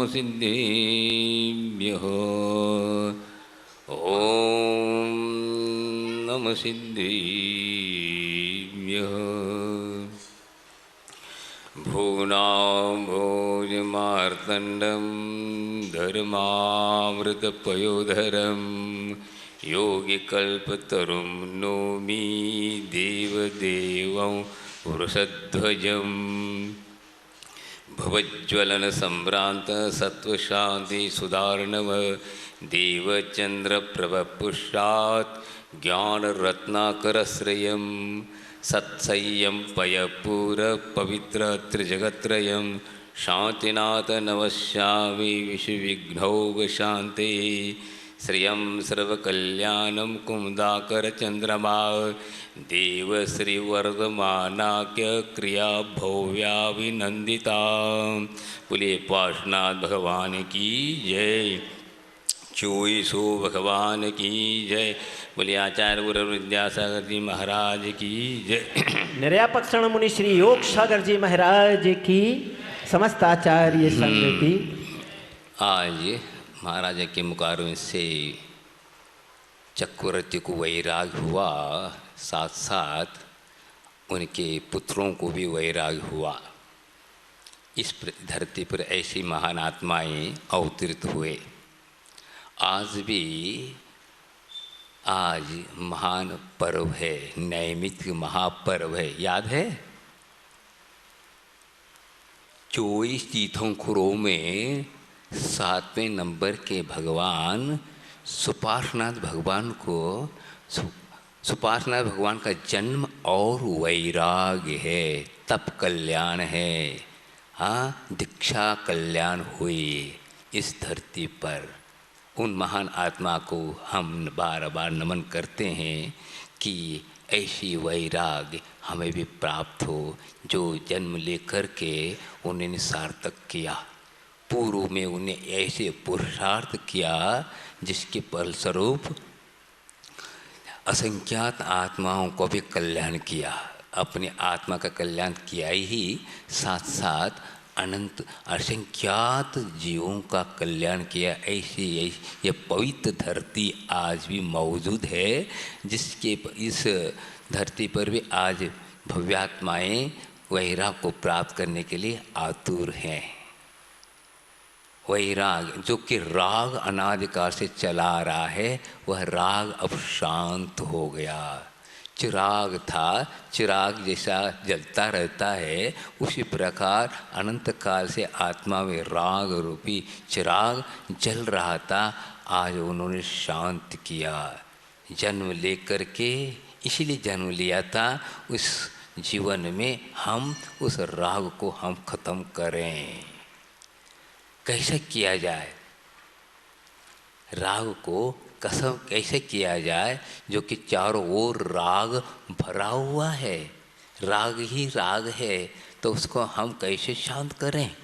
सिद्धेभ्यः ॐ नमः सिद्धेभ्यः। भूनाम्भोजमार्तण्डं धर्मामृतपयोधरं योगिकल्पतरुं नौमि देवदेवं वृषध्वजं। भवज्ज्वलनसम्भ्रान्त सत्त्वशान्तिसुधार्णव देवचन्द्रप्रभपुष्टात् ज्ञानरत्नाकरश्रयं सत्सह्यं पयपूरपवित्रत्रिजगत्त्रयं शान्तिनाथ नमस्यामि विषुविघ्नौघशान्ते। श्रियं सर्वकल्याणं कुमुदाकरचन्द्रमा देवश्रीवर्धमानाख्य क्रिया भव्याभिनन्दिता। बोलिए पार्श्वनाथ भगवान की जय, चोईसो भगवान की जय। बोलिए आचार्य गुरु विद्यासागर जी महाराज की जय। निर्यापक्षण मुनि श्री योग सागर जी महाराज की, समस्त आचार्य संघ की। आज महाराज के मुकारों से चक्रवर्ती को वैराग हुआ, साथ साथ उनके पुत्रों को भी वैराग हुआ। इस धरती पर ऐसी महान आत्माएं अवतरित हुए। आज भी महान पर्व है, नैमित्तिक महापर्व है, याद है? 24 तीर्थंकरों में 7वें नंबर के भगवान सुपार्श्वनाथ भगवान को, सुपार्श्वनाथ भगवान का जन्म और वैराग्य है, तप कल्याण है, हाँ, दीक्षा कल्याण हुई इस धरती पर। उन महान आत्मा को हम बार बार नमन करते हैं कि ऐसी वैराग्य हमें भी प्राप्त हो, जो जन्म लेकर के उन्होंने सार्थक किया। पूर्व में उन्हें ऐसे पुरुषार्थ किया जिसके फलस्वरूप असंख्यात आत्माओं को भी कल्याण किया। अपनी आत्मा का कल्याण किया ही, साथ साथ अनंत असंख्यात जीवों का कल्याण किया। ऐसी ये पवित्र धरती आज भी मौजूद है, जिसके इस धरती पर भी आज भव्यात्माएं वैराग को प्राप्त करने के लिए आतुर हैं। वैराग जो कि राग अनादिकाल से चला आ रहा है, वह राग अब शांत हो गया। चिराग था, चिराग जैसा जलता रहता है, उसी प्रकार अनंत काल से आत्मा में राग रूपी चिराग जल रहा था। आज उन्होंने शांत किया। जन्म लेकर के, इसीलिए जन्म लिया था, उस जीवन में हम उस राग को हम खत्म करें। कैसे किया जाए? राग को कसम कैसे किया जाए, जो कि चारों ओर राग भरा हुआ है, राग ही राग है, तो उसको हम कैसे शांत करें?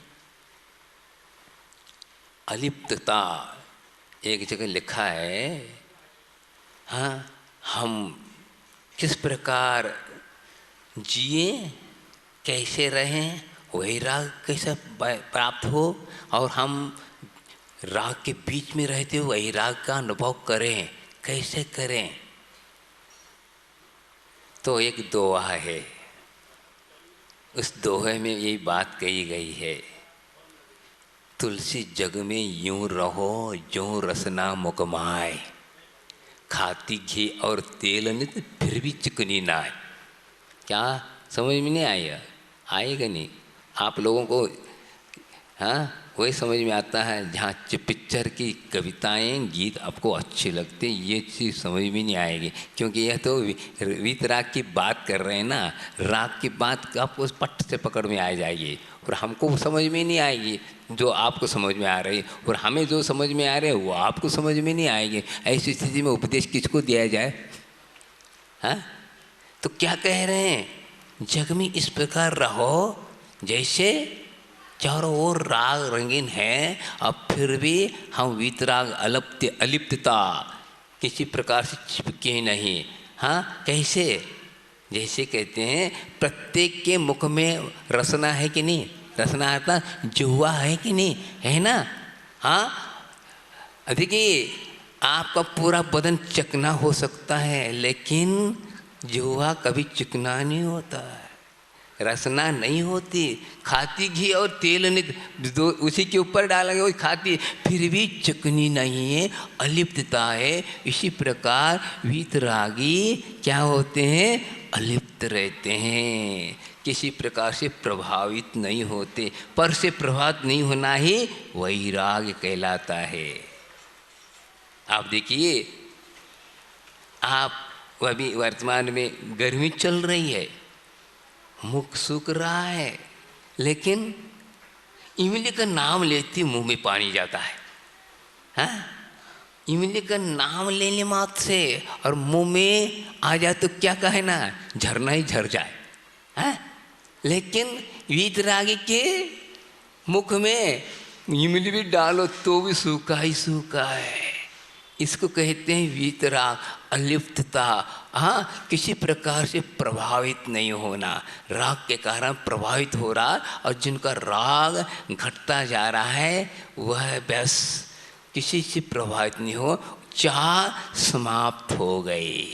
अलिप्तता एक जगह लिखा है, हाँ, हम किस प्रकार जिए, कैसे रहें, वैराग कैसे प्राप्त हो, और हम राग के बीच में रहते हुए वैराग का अनुभव करें, कैसे करें? तो एक दोहा है, उस दोहे में यही बात कही गई है, तुलसी जग में यूं रहो जो रसना मुकमाए, खाती घी और तेल नित फिर भी चिकनी ना है। क्या समझ में नहीं आएगा? आएगा नहीं आप लोगों को, हाँ, वही समझ में आता है जहाँ पिक्चर की कविताएं गीत आपको अच्छे लगते, ये चीज़ समझ में नहीं आएगी, क्योंकि यह तो वीत राग की बात कर रहे हैं ना। राग की बात आपको उस पट से पकड़ में आ जाएगी, और हमको समझ में नहीं आएगी जो आपको समझ में आ रही, और हमें जो समझ में आ रहे हैं वो आपको समझ में नहीं आएगी। ऐसी स्थिति में उपदेश किसको दिया जाए? हाँ, तो क्या कह रहे हैं, जग में इस प्रकार रहो जैसे चारों ओर राग रंगीन है, अब फिर भी हम वीतराग अलिप्तता किसी प्रकार से चिपके नहीं। हाँ, कैसे? जैसे कहते हैं प्रत्येक के मुख में रसना है कि नहीं? रसना अर्थात जुआ है कि नहीं, है ना। हाँ, देखिए आपका पूरा बदन चिकना हो सकता है, लेकिन जुआ कभी चिकना नहीं होता है, रसना नहीं होती। खाती घी और तेल दो उसी के ऊपर डालेंगे वही खाती, फिर भी चिकनी नहीं है, अलिप्तता है। इसी प्रकार वीतरागी क्या होते हैं, अलिप्त रहते हैं, किसी प्रकार से प्रभावित नहीं होते। पर से प्रभावित नहीं होना ही वैराग्य कहलाता है। आप देखिए, आप अभी वर्तमान में गर्मी चल रही है, मुख सूख रहा है, लेकिन इमली का नाम लेते मुंह में पानी जाता है। हाँ, इमली का नाम लेने मात्र से और मुंह में आ जाए तो क्या कहे ना, झरना ही झर जाए। हाँ, लेकिन वीतरागी के मुख में इमली भी डालो तो भी सूखा ही सूखा है। इसको कहते हैं वीतराग, अलिप्तता। हाँ, किसी प्रकार से प्रभावित नहीं होना, राग के कारण प्रभावित हो रहा, और जिनका राग घटता जा रहा है वह बस किसी से प्रभावित नहीं हो। चाह समाप्त हो गई।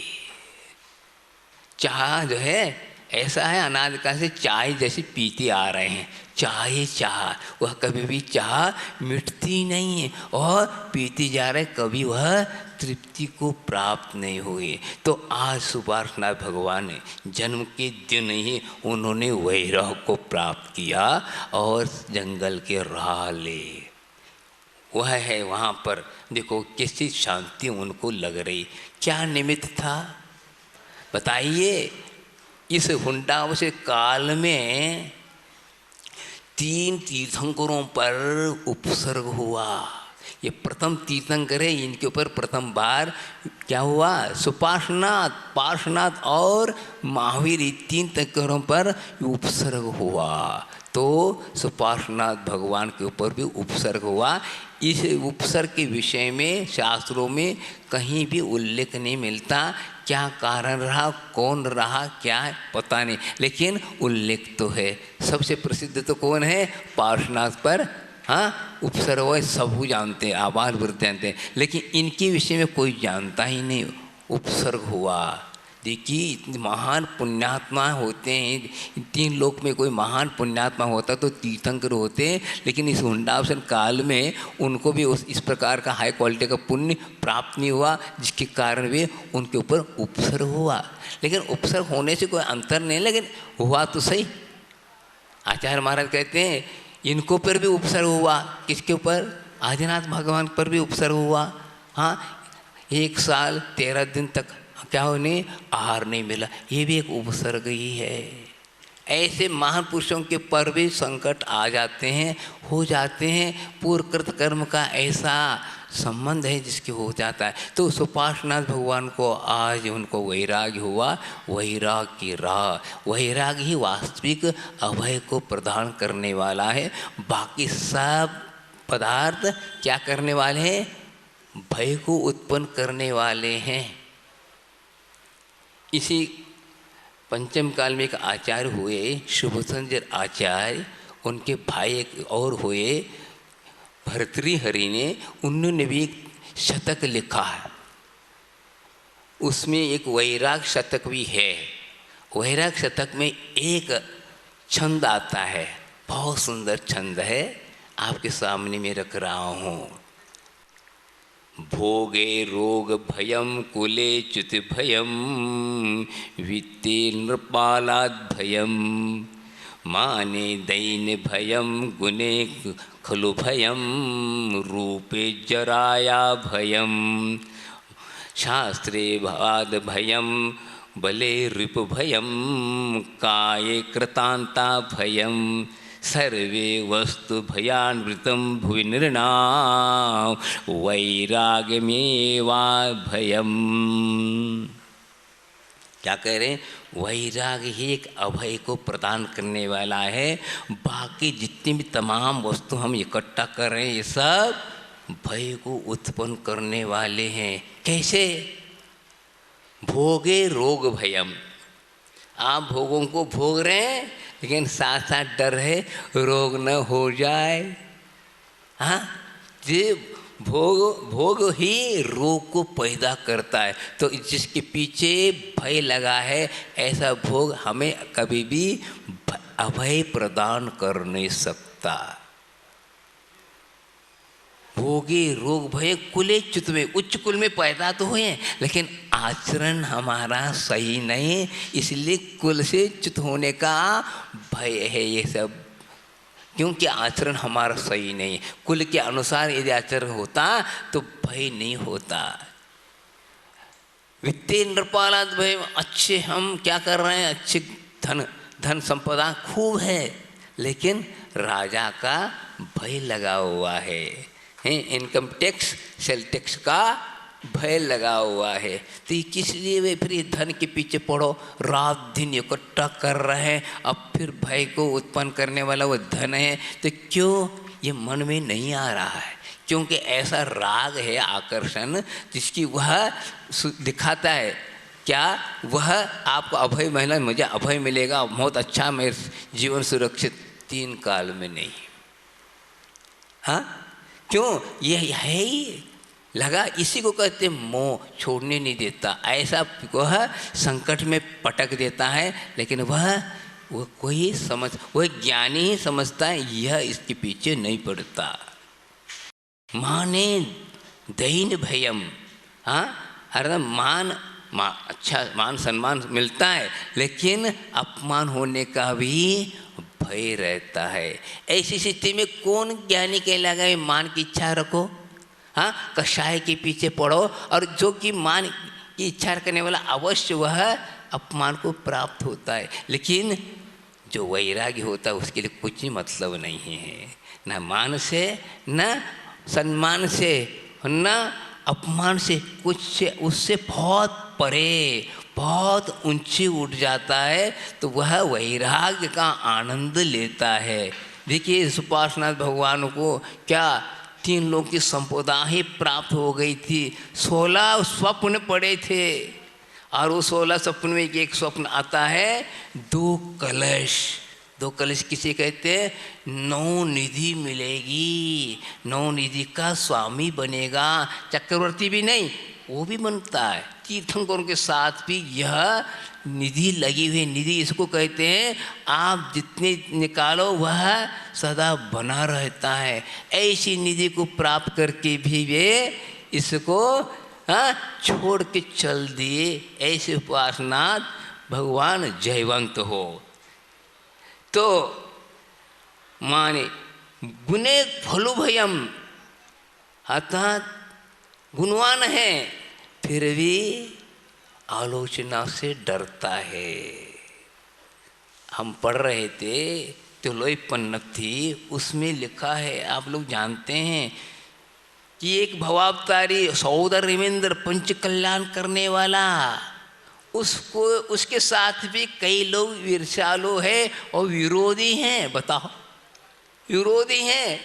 चाह जो है ऐसा है, अनादिकाल से चाय जैसे पीते आ रहे हैं, चाहे चाह, वह कभी भी चाह मिटती नहीं है और पीती जा रहे, कभी वह तृप्ति को प्राप्त नहीं हुई। तो आज सुपार्श्वनाथ भगवान जन्म के दिन ही उन्होंने वैराग को प्राप्त किया और जंगल के राह ले। वह है वहाँ पर देखो कैसी शांति उनको लग रही। क्या निमित्त था बताइए। इस हुंडावश काल में 3 तीर्थंकरों पर उपसर्ग हुआ। ये प्रथम तीर्थंकर है, इनके ऊपर प्रथम बार क्या हुआ, सुपार्श्वनाथ, पार्श्वनाथ और महावीर, 3 तीर्थंकरों पर उपसर्ग हुआ। तो सुपार्श्वनाथ भगवान के ऊपर भी उपसर्ग हुआ। इस उपसर्ग के विषय में शास्त्रों में कहीं भी उल्लेख नहीं मिलता। क्या कारण रहा, कौन रहा, क्या है पता नहीं, लेकिन उल्लेख तो है। सबसे प्रसिद्ध तो कौन है, पार्श्वनाथ पर हाँ उपसर्ग हुआ, सब जानते हैं, आबाल वृद्ध जानते हैं, लेकिन इनके विषय में कोई जानता ही नहीं उपसर्ग हुआ। देखिए इतने महान पुण्यात्मा होते हैं, 3 लोक में कोई महान पुण्यात्मा होता तो तीर्थंकर होते हैं, लेकिन इस हुंडावसन काल में उनको भी इस प्रकार का हाई क्वालिटी का पुण्य प्राप्त नहीं हुआ, जिसके कारण भी उनके ऊपर उपसर्ग हुआ। लेकिन उपसर्ग होने से कोई अंतर नहीं, लेकिन हुआ तो सही। आचार्य महाराज कहते हैं इनको पर भी उपसर्ग हुआ, किसके ऊपर, आदिनाथ भगवान पर भी उपसर्ग हुआ। हाँ, 1 साल 13 दिन तक क्या उन्हें आहार नहीं मिला, ये भी एक उपसर्ग ही है। ऐसे महान पुरुषों के पर भी संकट आ जाते हैं, हो जाते हैं, पूर्वकृत कर्म का ऐसा संबंध है जिसके हो जाता है। तो सुपार्श्वनाथ भगवान को आज उनको वैराग्य हुआ। वैराग की राह, वैराग ही वास्तविक अभय को प्रदान करने वाला है। बाकी सब पदार्थ क्या करने वाले हैं, भय को उत्पन्न करने वाले हैं। इसी पंचम काल में एक आचार्य हुए शुभसंजय आचार्य, उनके भाई एक और हुए भर्तृहरि ने, उन्होंने भी एक शतक लिखा है, उसमें एक वैराग शतक भी है। वैराग शतक में एक छंद आता है, बहुत सुंदर छंद है, आपके सामने में रख रहा हूँ। भोगे रोग भयम कुले च्युत भयम वित्ते नृपालाद भयम माने दैन्य भयम गुणे खलु भयम रूपे जराया भयम शास्त्रे भाद भयम बले रिप भयम काये कृतांता भयम सर्वे वस्तु भयान्वितं भुवि नृणां वैराग्यमेवा भयम। क्या कह रहे हैं, वैराग ही एक अभय को प्रदान करने वाला है। बाकी जितनी भी तमाम वस्तु हम इकट्ठा कर रहे हैं ये सब भय को उत्पन्न करने वाले हैं। कैसे, भोगे रोग भयम, आप भोगों को भोग रहे हैं लेकिन साथ साथ डर है रोग न हो जाए। हाँ, ये भोग ही रोग को पैदा करता है। तो जिसके पीछे भय लगा है, ऐसा भोग हमें कभी भी अभय प्रदान कर नहीं सकता। भोगे रोग भय कुले च्युत में, उच्च कुल में पैदा तो हुए लेकिन आचरण हमारा सही नहीं, इसलिए कुल से च्युत होने का भय है ये सब, क्योंकि आचरण हमारा सही नहीं। कुल के अनुसार यदि आचरण होता तो भय नहीं होता। वित्तीय नृपालाद भय, अच्छे हम क्या कर रहे हैं, अच्छे धन संपदा खूब है, लेकिन राजा का भय लगा हुआ है, इनकम टैक्स सेल टैक्स का भय लगा हुआ है। तो ये किस लिए वे फिर धन के पीछे पड़ो, रात दिन इकट्ठा कर रहे हैं, अब फिर भय को उत्पन्न करने वाला वो धन है, तो क्यों ये मन में नहीं आ रहा है? क्योंकि ऐसा राग है आकर्षण, जिसकी वह दिखाता है क्या, वह आपको अभय महिला, मुझे अभय मिलेगा, बहुत अच्छा, मेरे जीवन सुरक्षित, 3 काल में नहीं। हाँ, क्यों? ये है ही लगा, इसी को कहते मोह, छोड़ने नहीं देता, ऐसा वह संकट में पटक देता है, लेकिन वह कोई समझ, वह ज्ञानी ही समझता है, यह इसके पीछे नहीं पड़ता। माने दैन भयम, हाँ, अरे अच्छा मान सम्मान मिलता है, लेकिन अपमान होने का भी भय रहता है। ऐसी स्थिति में कौन ज्ञानी कहलाएगा? मान की इच्छा रखो, हाँ, कषाय के पीछे पड़ो, और जो कि मान की इच्छा करने वाला अवश्य वह अपमान को प्राप्त होता है, लेकिन जो वैराग्य होता है उसके लिए कुछ ही मतलब नहीं है, न मान से, न सम्मान से, न अपमान से, कुछ से, उससे बहुत परे, बहुत ऊंचे उठ जाता है, तो वह वैराग्य का आनंद लेता है। देखिए सुपार्श्वनाथ भगवान को क्या 3 लोग की संपदा ही प्राप्त हो गई थी, 16 स्वप्न पड़े थे, और वो 16 स्वप्न में एक स्वप्न आता है 2 कलश। 2 कलश किसे कहते हैं? 9 निधि मिलेगी, 9 निधि का स्वामी बनेगा, चक्रवर्ती भी नहीं, वो भी बनता है, तीर्थंकरों के साथ भी यह निधि लगी हुई। निधि इसको कहते हैं आप जितने निकालो वह सदा बना रहता है। ऐसी निधि को प्राप्त करके भी वे इसको छोड़ के चल दिए। ऐसे उपासनाथ भगवान जयवंत हो। तो माने गुणे फलु भयम, अर्थात गुणवान है फिर भी आलोचना से डरता है। हम पढ़ रहे थे तो लोई पन्नक थी, उसमें लिखा है, आप लोग जानते हैं कि एक भवावतारी सौदर रिमेंद्र पंच कल्याण करने वाला, उसको उसके साथ भी कई लोग ईर्ष्यालु है और विरोधी हैं। बताओ, विरोधी हैं।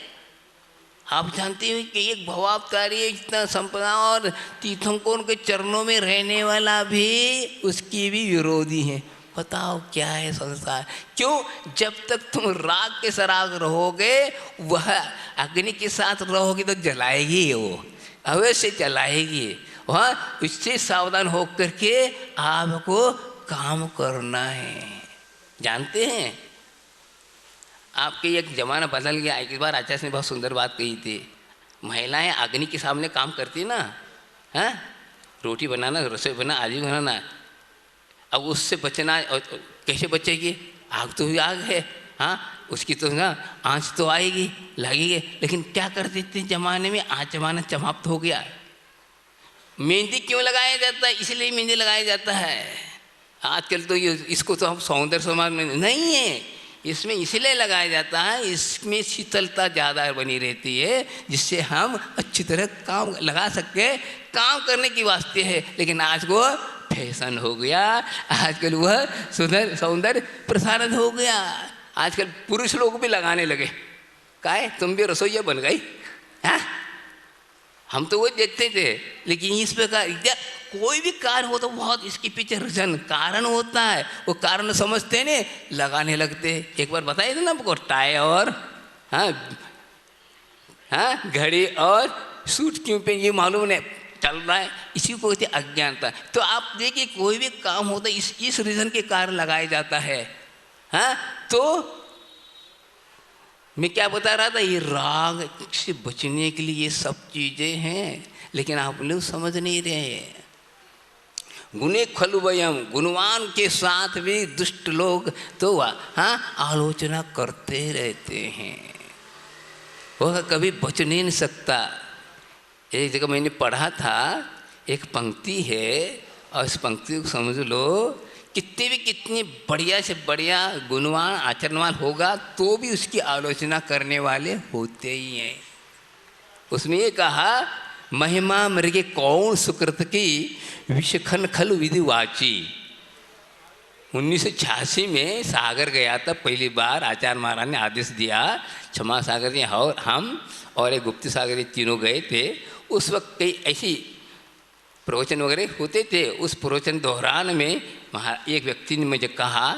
आप जानते हो कि एक भवावतारी इतना संपदा और तीर्थंकरों के चरणों में रहने वाला भी उसकी भी विरोधी हैं। बताओ क्या है संसार? क्यों? जब तक तुम राग के सराग रहोगे, वह अग्नि के साथ रहोगे तो जलाएगी, वो अवश्य जलाएगी। वह उससे सावधान होकर के आपको काम करना है। जानते हैं आपके एक ज़माना बदल गया। एक बार आचार्य ने बहुत सुंदर बात कही थी, महिलाएं अग्नि के सामने काम करती ना, हाँ, रोटी बनाना, रसोई बनाना, आदि बनाना, अब उससे बचना कैसे बचेगी? आग तो आग है, हाँ, उसकी तो ना आँच तो आएगी, लगेगी। लेकिन क्या कर देते ज़माने में, आज ज़माना समाप्त हो गया। मेहंदी क्यों लगाया जाता है? इसलिए मेहंदी लगाया जाता है आजकल। तो ये इसको तो हम सौंदर्य समाज में नहीं है, इसमें इसलिए लगाया जाता है, इसमें शीतलता ज़्यादा बनी रहती है, जिससे हम अच्छी तरह काम लगा सके, काम करने की वास्ते है। लेकिन आज वो फैशन हो गया, आजकल वह सुंदर सौंदर्य प्रसारण हो गया। आजकल पुरुष लोग भी लगाने लगे। काहे तुम भी रसोइया बन गई? हाँ, हम तो वो देखते थे, लेकिन इस प्रकार कोई भी कार्य हो तो बहुत इसके पीछे रीजन कारण होता है, वो कारण समझते नहीं, लगाने लगते। एक बार बताइए ना आपको, टाई और हाँ घड़ी और सूट क्यों पे ये मालूम नहीं चल रहा है, इसी को कहते अज्ञानता। तो आप देखिए कोई भी काम होता है इस रीजन के कारण लगाया जाता है। हाँ, तो मैं क्या बता रहा था, ये राग से बचने के लिए ये सब चीजें हैं, लेकिन आप लोग समझ नहीं रहे। गुणे खलु वयम, गुणवान के साथ भी दुष्ट लोग तो आलोचना करते रहते हैं, वह कभी बच नहीं सकता। एक जगह मैंने पढ़ा था, एक पंक्ति है और इस पंक्ति को समझ लो, कितनी बढ़िया से बढ़िया गुणवान आचरणवान होगा तो भी उसकी आलोचना करने वाले होते ही हैं। उसने ये कहा, महिमा मृगे कौन सुकृत की विषखन खलु विधिवाची। 1986 में सागर गया था पहली बार, आचार्य महाराज ने आदेश दिया, क्षमा सागर जी और हम और एक गुप्त सागर जी तीनों गए थे। उस वक्त कई ऐसी प्रवचन वगैरह होते थे। उस प्रवचन दौरान में एक व्यक्ति ने मुझे कहा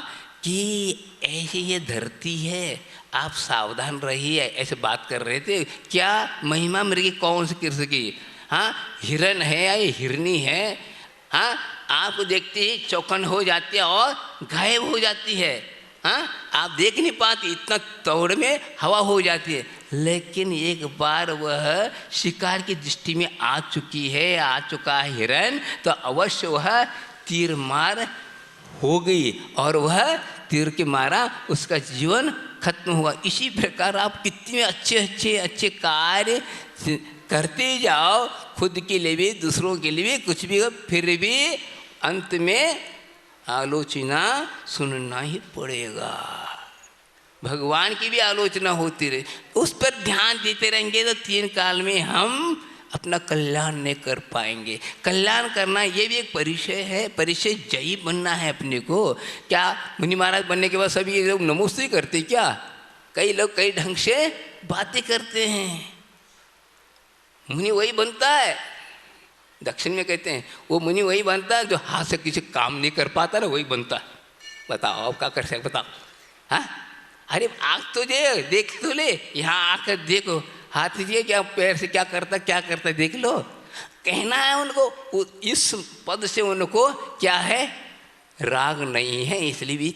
कि ऐसी ये धरती है, आप सावधान रहिए, ऐसे बात कर रहे थे। क्या महिमा मृगी कौन सी कृष्ण की, हाँ हिरन है या ये हिरनी है, हाँ आपको देखते ही चौकन हो जाती है और गायब हो जाती है, हाँ आप देख नहीं पाते, इतना तौड़ में हवा हो जाती है। लेकिन एक बार वह शिकार की दृष्टि में आ चुका है हिरन, तो अवश्य वह तीर मार हो गई और वह तीर के मारा उसका जीवन खत्म हुआ। इसी प्रकार आप कितने अच्छे कार्य करते जाओ, खुद के लिए भी दूसरों के लिए भी कुछ भी, फिर भी अंत में आलोचना सुनना ही पड़ेगा। भगवान की भी आलोचना होती रहे, उस पर ध्यान देते रहेंगे तो 3 काल में हम अपना कल्याण नहीं कर पाएंगे। कल्याण करना ये भी एक परिचय है, परिचय जयी बनना है अपने को। क्या मुनि महाराज बनने के बाद सभी लोग नमोस्तुति करते क्या? कई लोग कई ढंग से बातें करते हैं। मुनि वही बनता है, दक्षिण में कहते हैं वो मुनि वही बनता है जो हाथ से किसी काम नहीं कर पाता ना, वही बनता है। बताओ आप क्या कर सकते, बताओ। हाँ अरे आँख तो देख तो ले, यहाँ आकर देखो, हाथ दीजिए क्या पैर से क्या करता देख लो। कहना है उनको, इस पद से उनको क्या है, राग नहीं है, इसलिए भी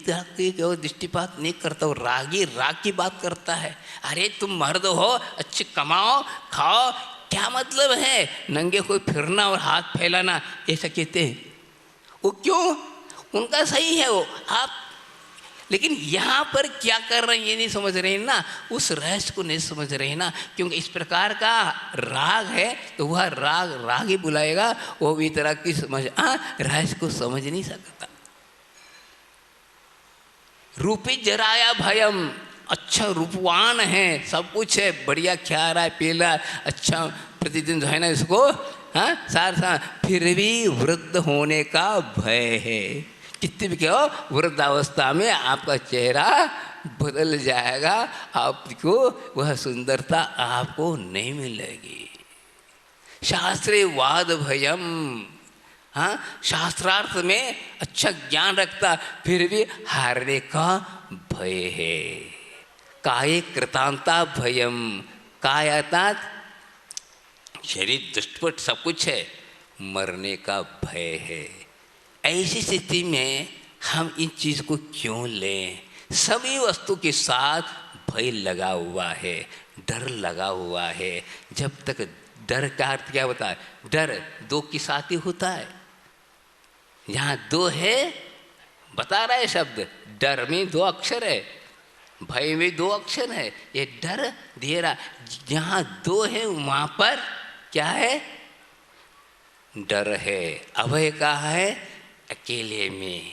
दृष्टिपात नहीं करता। वो रागी राग की बात करता है। अरे तुम मर्द हो, अच्छे कमाओ खाओ, क्या मतलब है नंगे कोई फिरना और हाथ फैलाना, ऐसा कहते हैं। वो क्यों, उनका सही है वो, आप लेकिन यहाँ पर क्या कर रहे हैं ये नहीं समझ रहे हैं ना, उस रहस्य को नहीं समझ रहे हैं ना। क्योंकि इस प्रकार का राग है तो वह राग ही बुलाएगा, वो भी तरह की समझ रहस्य को समझ नहीं सकता। रूपी जराया भयम, अच्छा रूपवान है, सब कुछ है, बढ़िया खा रहा है पी रहा है, अच्छा प्रतिदिन जो है ना इसको सार फिर भी वृद्ध होने का भय है। कितने भी क्या हो, वृद्धावस्था में आपका चेहरा बदल जाएगा, आपको वह सुंदरता आपको नहीं मिलेगी। शास्त्रे वाद भयम, हाँ शास्त्रार्थ में अच्छा ज्ञान रखता फिर भी हारने का भय है। काय कृतांता भयम, काय अर्थात शरीर दृष्टपट सब कुछ है, मरने का भय है। ऐसी स्थिति में हम इन चीज़ को क्यों लें? सभी वस्तु के साथ भय लगा हुआ है, डर लगा हुआ है। जब तक डर का अर्थ क्या होता है, डर 2 के साथ ही होता है। यहाँ 2 है बता रहा है शब्द, डर में 2 अक्षर है, भय में 2 अक्षर है। ये डर दे रहा, जहाँ 2 है वहाँ पर क्या है, डर है। अभय कहाँ है, अकेले में।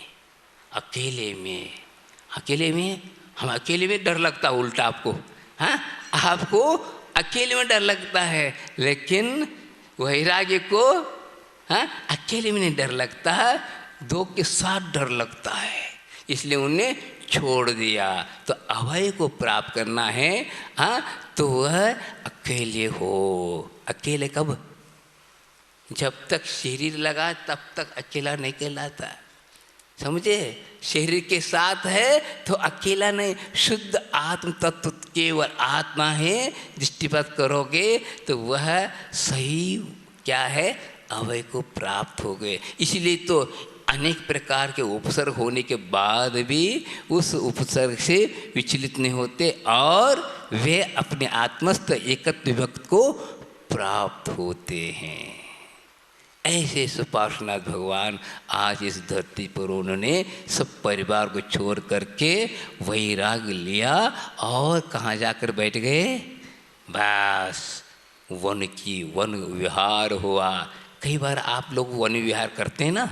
हम अकेले में डर लगता है उल्टा आपको, हाँ आपको अकेले में डर लगता है, लेकिन वैराग्य को अकेले में नहीं डर लगता है, 2 के साथ डर लगता है, इसलिए उन्हें छोड़ दिया। तो अभय को प्राप्त करना है, तो वह अकेले हो। अकेले कब, जब तक शरीर लगा तब तक अकेला नहीं कहलाता, समझे। शरीर के साथ है तो अकेला नहीं, शुद्ध आत्म तत्व केवल आत्मा है। दृष्टिपात करोगे तो वह सही क्या है, अभय को प्राप्त हो गए। इसलिए तो अनेक प्रकार के उपसर्ग होने के बाद भी उस उपसर्ग से विचलित नहीं होते और वे अपने आत्मस्थ एकत्व विभक्त को प्राप्त होते हैं। ऐसे सुपार्श्वनाथ भगवान आज इस धरती पर उन्होंने सब परिवार को छोड़ करके वैराग लिया और कहाँ जाकर बैठ गए, बस वन विहार हुआ। कई बार आप लोग वन विहार करते हैं ना,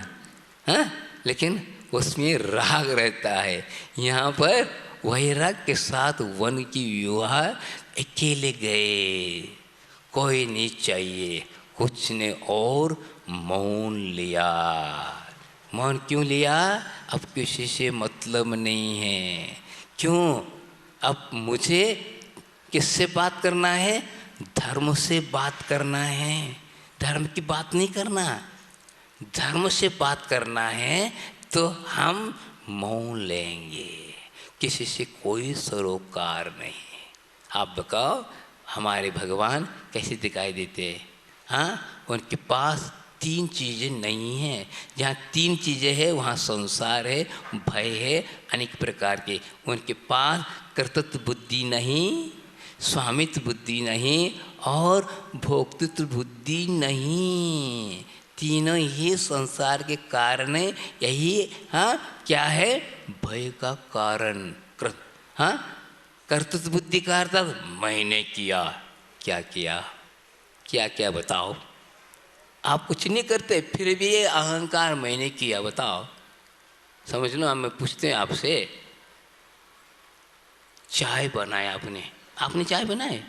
हाँ, लेकिन उसमें राग रहता है। यहाँ पर वैराग के साथ वन की विवाह, अकेले गए, कोई नहीं चाहिए, कुछ ने और मौन लिया। मौन क्यों लिया, अब किसी से मतलब नहीं है। क्यों, अब मुझे किससे बात करना है, धर्म से बात करना है। धर्म की बात नहीं करना, धर्म से बात करना है तो हम मौन लेंगे, किसी से कोई सरोकार नहीं। आप बताओ हमारे भगवान कैसे दिखाई देते हैं, हाँ, उनके पास तीन चीज़ें नहीं हैं। जहाँ तीन चीज़ें हैं वहाँ संसार है, भय है, अनेक प्रकार के। उनके पास कर्तृत्व बुद्धि नहीं, स्वामित्व बुद्धि नहीं और भोक्तृत्व बुद्धि नहीं। तीनों ही संसार के कारण है। यही हाँ क्या है, भय का कारण। हाँ, कर्तृत्व बुद्धि का अर्थ मैंने किया, क्या किया, क्या क्या बताओ। आप कुछ नहीं करते फिर भी ये अहंकार मैंने किया, बताओ। समझ लो, हम पूछते हैं आपसे, चाय बनाया आपने, आपने चाय बनाए,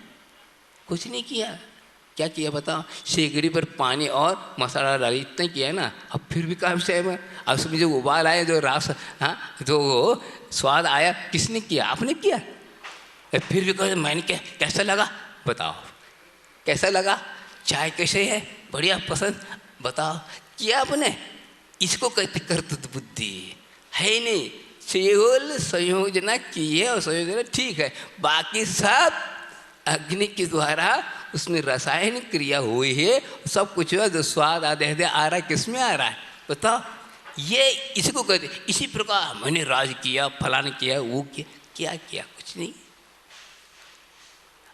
कुछ नहीं किया, क्या किया बताओ। शेगड़ी पर पानी और मसाला डाली, इतना किया ना, अब फिर भी काफ़ी टाइम है। अब उसमें जो उबाल आया, जो रस, हाँ, जो स्वाद आया, किसने किया, आपने किया। फिर भी कहो मैंने क्या, कैसा लगा बताओ, कैसा लगा, चाय कैसे है, बढ़िया, पसंद, बताओ, किया आपने। इसको कहते कर्तृत्व बुद्धि है नहीं। केवल संयोजना की है और संयोजना ठीक है, बाकी सब अग्नि के द्वारा उसमें रासायनिक क्रिया हुई है, सब कुछ है। जो स्वाद आधे आ रहा है, किस में आ रहा है बताओ, ये इसको कहते। इसी प्रकार मैंने राज किया, फलाने किया, वो किया, क्या किया, कुछ नहीं।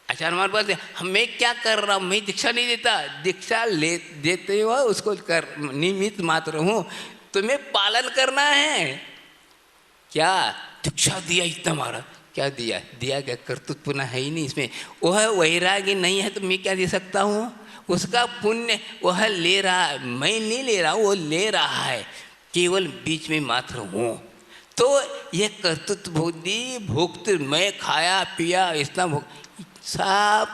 आचार्य हमारे पास मैं क्या कर रहा हूँ, मैं दीक्षा नहीं देता, दीक्षा ले देते हुआ उसको कर निमित्त मात्र हूँ, तुम्हें पालन करना है। क्या दीक्षा दिया इतना मारा, क्या दिया, दिया क्या, कर्तृत्व पुण्य है ही नहीं इसमें। वह वैरागी नहीं है तो मैं क्या दे सकता हूँ, उसका पुण्य वह ले रहा है, मैं नहीं ले रहा हूँ, वो ले रहा है, केवल बीच में मात्र हूँ। तो यह कर्तृत्व बुद्धि भोक्तृ, मैं खाया पिया इतना सब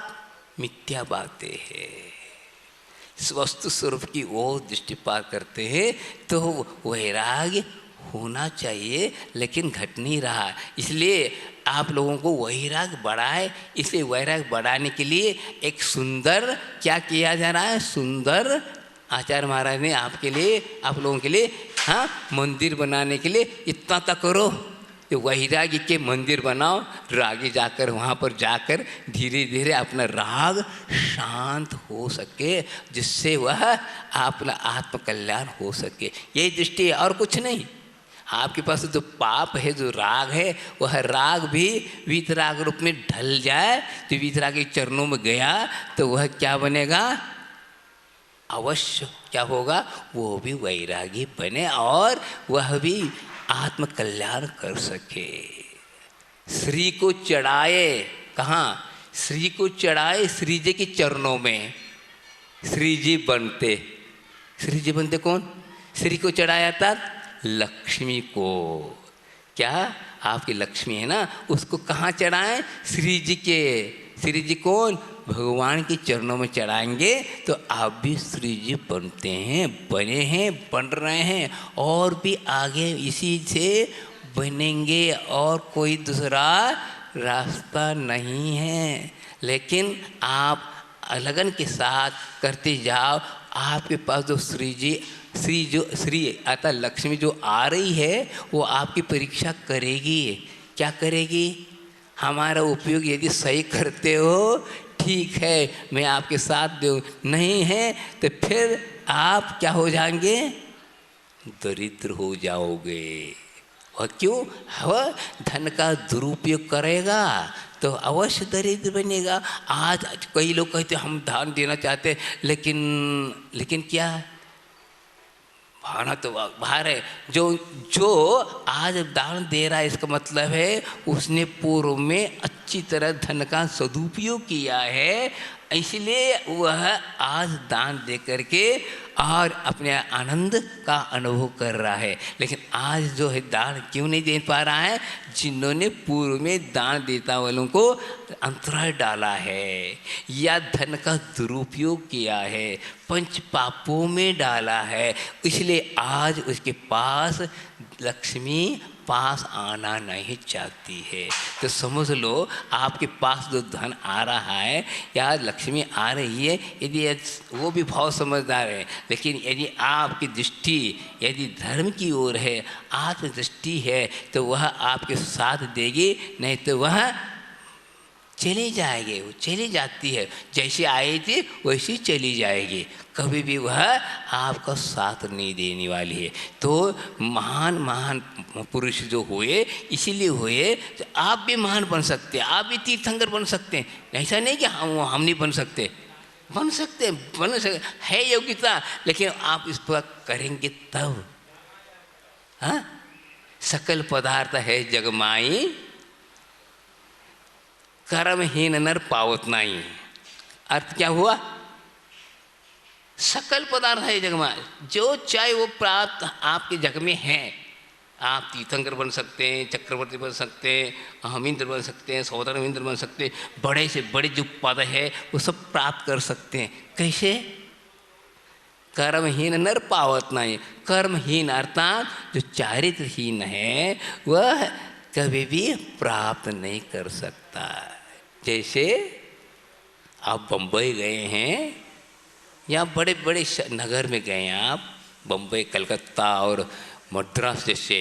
मिथ्या बातें हैं। वस्तु स्वरूप की ओर दृष्टिपात करते हैं तो वैराग्य होना चाहिए, लेकिन घट नहीं रहा। इसलिए आप लोगों को वैराग्य बढ़ाए। इसलिए वैराग्य बढ़ाने के लिए एक सुंदर क्या किया जा रहा है, सुंदर आचार्य महाराज ने आपके लिए, आप लोगों के लिए, हाँ, मंदिर बनाने के लिए इतना तक करो, तो वैराग्य के मंदिर बनाओ। रागी जाकर वहाँ पर जाकर धीरे धीरे अपना राग शांत हो सके, जिससे वह अपना आत्मकल्याण हो सके। यही दृष्टि है और कुछ नहीं। आपके पास जो पाप है, जो राग है, वह राग भी वीतराग रूप में ढल जाए तो वीतराग के चरणों में गया तो वह क्या बनेगा, अवश्य क्या होगा, वो भी वैरागी बने और वह भी आत्म कल्याण कर सके। श्री को चढ़ाए, कहाँ, श्री को चढ़ाए श्री जी के चरणों में, श्री जी बनते। श्री जी बनते कौन, श्री को चढ़ाया था लक्ष्मी को। क्या आपकी लक्ष्मी है ना, उसको कहाँ चढ़ाएं, श्री जी के। श्री जी कौन, भगवान के चरणों में चढ़ाएंगे तो आप भी श्री जी बनते हैं, बने हैं, बन रहे हैं और भी आगे इसी से बनेंगे और कोई दूसरा रास्ता नहीं है। लेकिन आप लगन के साथ करते जाओ, आपके पास जो श्री अतः लक्ष्मी जो आ रही है वो आपकी परीक्षा करेगी। क्या करेगी? हमारा उपयोग यदि सही करते हो ठीक है, मैं आपके साथ दूँ, नहीं है तो फिर आप क्या हो जाएंगे? दरिद्र हो जाओगे। और क्यों? वह धन का दुरुपयोग करेगा तो अवश्य दरिद्र बनेगा। आज कई लोग कहते हम दान देना चाहते, लेकिन क्या भावना तो बाहर है। जो आज दान दे रहा है इसका मतलब है उसने पूर्व में अच्छी तरह धन का सदुपयोग किया है, इसलिए वह आज दान दे करके और अपने आनंद का अनुभव कर रहा है। लेकिन आज जो है दान क्यों नहीं दे पा रहा है? जिन्होंने पूर्व में दान देता वालों को अंतराय डाला है या धन का दुरुपयोग किया है, पंच पापों में डाला है, इसलिए आज उसके पास लक्ष्मी पास आना नहीं चाहती है। तो समझ लो आपके पास जो धन आ रहा है या लक्ष्मी आ रही है, यदि वो भी बहुत समझदार है, लेकिन यदि आपकी दृष्टि यदि धर्म की ओर है, आत्मदृष्टि है, तो वह आपके साथ देगी, नहीं तो वह चली जाएगी। वो चली जाती है, जैसे आई थी वैसी चली जाएगी, कभी भी वह आपका साथ नहीं देने वाली है। तो महान महान पुरुष जो हुए इसीलिए हुए, तो आप भी महान बन सकते हैं, आप भी तीर्थंकर बन सकते हैं। ऐसा नहीं कि हम नहीं बन सकते, बन सकते है योग्यता, लेकिन आप इस पर करेंगे तब। हाँ, सकल पदार्थ है जगमाई, कर्महीन नर पावत नहीं। अर्थ क्या हुआ? सकल पदार्थ है जग में, जो चाहे वो प्राप्त आपके जग में है। आप तीर्थंकर बन सकते हैं, चक्रवर्ती बन सकते हैं, अहमिंद्र बन सकते हैं, सौदरमिंद्र बन सकते हैं, बड़े से बड़े जो पद है वो सब प्राप्त कर सकते हैं। कैसे? कर्महीन नर पावत नहीं। कर्महीन अर्थात जो चारित्रहीन है वह कभी भी प्राप्त नहीं कर सकता। जैसे आप बम्बई गए हैं या बड़े बड़े नगर में गए हैं, आप बम्बई, कलकत्ता और मद्रास जैसे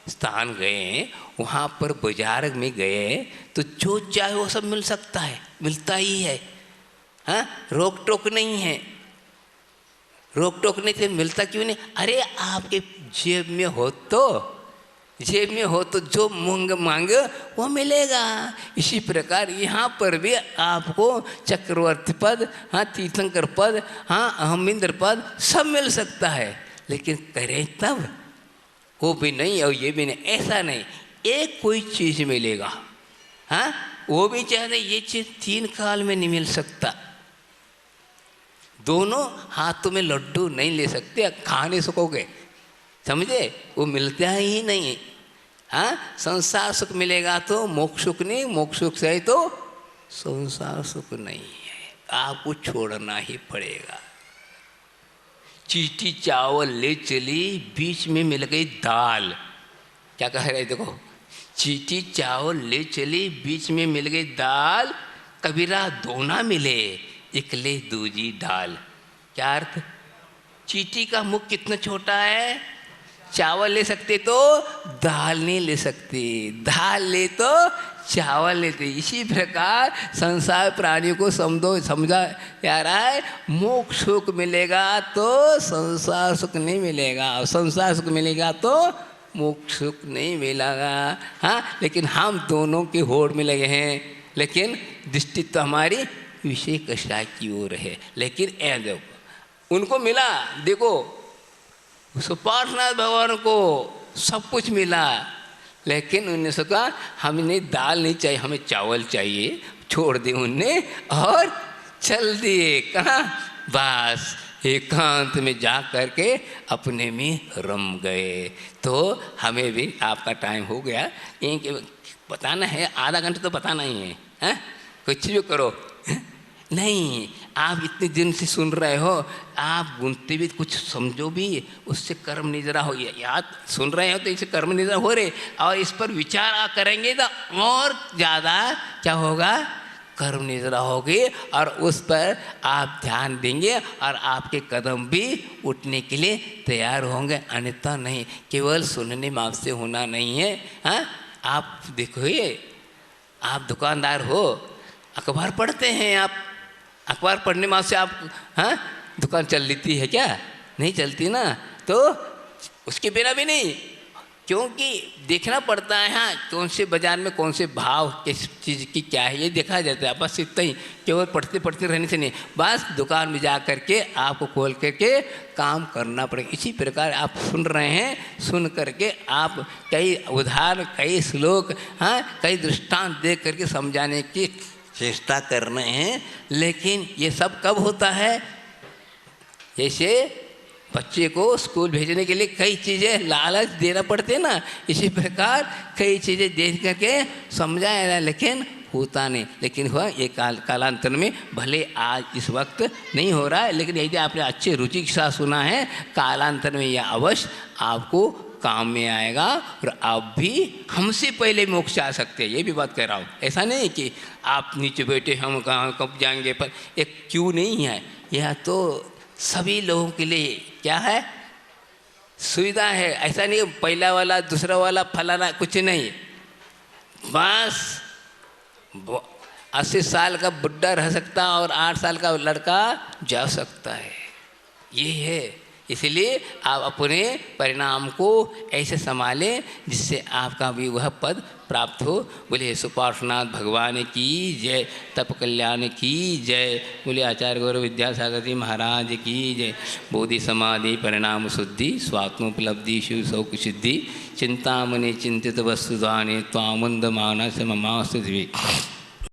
स्थान गए, वहाँ पर बाजार में गए तो जो चाहे वो सब मिल सकता है, मिलता ही है। हाँ, रोक टोक नहीं है, रोक टोक नहीं थे, मिलता क्यों नहीं? अरे आपके जेब में हो तो जो मांगे वो मिलेगा। इसी प्रकार यहाँ पर भी आपको चक्रवर्ती पद, हाँ तीर्थंकर पद, हाँ अहमिंद्र पद सब मिल सकता है, लेकिन करें तब। वो भी नहीं और ये भी नहीं, ऐसा नहीं, एक कोई चीज़ मिलेगा। हाँ, वो भी चाहते ये चीज़ 3 काल में नहीं मिल सकता। दोनों हाथों में लड्डू नहीं ले सकते, खा नहीं सकोगे, समझे? वो मिलता ही नहीं। हाँ, संसार सुख मिलेगा तो मोक्ष सुख नहीं, मोक्ष सुख से तो संसार सुख नहीं है, आपको छोड़ना ही पड़ेगा। चीटी चावल ले चली, बीच में मिल गई दाल। क्या कह रहे देखो, चीटी चावल ले चली, बीच में मिल गई दाल, कबीरा दो ना मिले, इकले दूजी डाल। क्या अर्थ? चीटी का मुख कितना छोटा है, चावल ले सकते तो दाल नहीं ले सकते, दाल ले तो चावल लेते। इसी प्रकार संसार प्राणियों को समझा जा रहा है, मोक्ष सुख मिलेगा तो संसार सुख नहीं मिलेगा, और संसार सुख मिलेगा तो मोक्ष सुख नहीं मिलेगा। हाँ, लेकिन हम दोनों की होड़ में लगे हैं, लेकिन दृष्टि तो हमारी विषय कषाय की ओर है। लेकिन देखो उनको मिला, देखो उसको पार्श्वनाथ भगवान को सब कुछ मिला, लेकिन उन्होंने सोचा हमें दाल नहीं चाहिए, हमें चावल चाहिए, छोड़ दिए उनने और चल दिए कहाँ? बस एकांत में जा करके अपने में रम गए। तो हमें भी, आपका टाइम हो गया, ये बताना है, आधा घंटा तो बताना ही है, हैं? कुछ भी करो नहीं, आप इतने दिन से सुन रहे हो, आप गुनते भी कुछ समझो भी, उससे कर्म निद्रा हो। याद सुन रहे हो तो इससे कर्म निद्रा हो रहे, और इस पर विचार करेंगे तो और ज़्यादा क्या होगा, कर्म निद्रा होगी और उस पर आप ध्यान देंगे और आपके कदम भी उठने के लिए तैयार होंगे, अन्यथा नहीं। केवल सुनने में आपसे होना नहीं है। हाँ, आप देखिए, आप दुकानदार हो, अखबार पढ़ते हैं आप, अखबार पढ़ने में आपसे आप हाँ दुकान चल लेती है क्या? नहीं चलती ना। तो उसके बिना भी नहीं, क्योंकि देखना पड़ता है हाँ कौन से बाज़ार में कौन से भाव किस चीज़ की क्या है, ये देखा जाता है। बस इतना ही, केवल पढ़ते पढ़ते रहने से नहीं, बस दुकान में जा कर के आपको खोल करके काम करना पड़ेगा। इसी प्रकार आप सुन रहे हैं, सुन करके आप कई उदाहरण, कई श्लोक, हाँ कई दृष्टांत देख करके समझाने की चेष्टा कर रहे हैं। लेकिन ये सब कब होता है? जैसे बच्चे को स्कूल भेजने के लिए कई चीज़ें लालच देना पड़ते हैं ना, इसी प्रकार कई चीज़ें देख करके समझाया जाए, लेकिन होता नहीं। लेकिन हुआ ये कालांतर में, भले आज इस वक्त नहीं हो रहा है, लेकिन यदि आपने अच्छे रुचि के साथ सुना है, कालांतर में यह अवश्य आपको काम में आएगा और आप भी हमसे पहले मोक्ष आ सकते हैं। ये भी बात कह रहा हूँ। ऐसा नहीं कि आप नीचे बैठे हम कहाँ कब जाएंगे, पर एक क्यों नहीं है, यह तो सभी लोगों के लिए क्या है, सुविधा है। ऐसा नहीं पहला वाला दूसरा वाला फलाना कुछ नहीं, बस 80 साल का बुढ़ा रह सकता और 8 साल का लड़का जा सकता है, ये है। इसलिए आप अपने परिणाम को ऐसे संभालें जिससे आपका भी वह पद प्राप्त हो। बोले सुपार्श्वनाथ भगवान की जय, तप कल्याण की जय। बोले आचार्य गौरव विद्यासागर जी महाराज की जय। बोधि समाधि परिणाम शुद्धि, स्वात्मोपलब्धि शिव शौक सिद्धि, चिंतामणि चिंतित वस्तुदाने त्वामुंद मानस ममास्तु दिवे।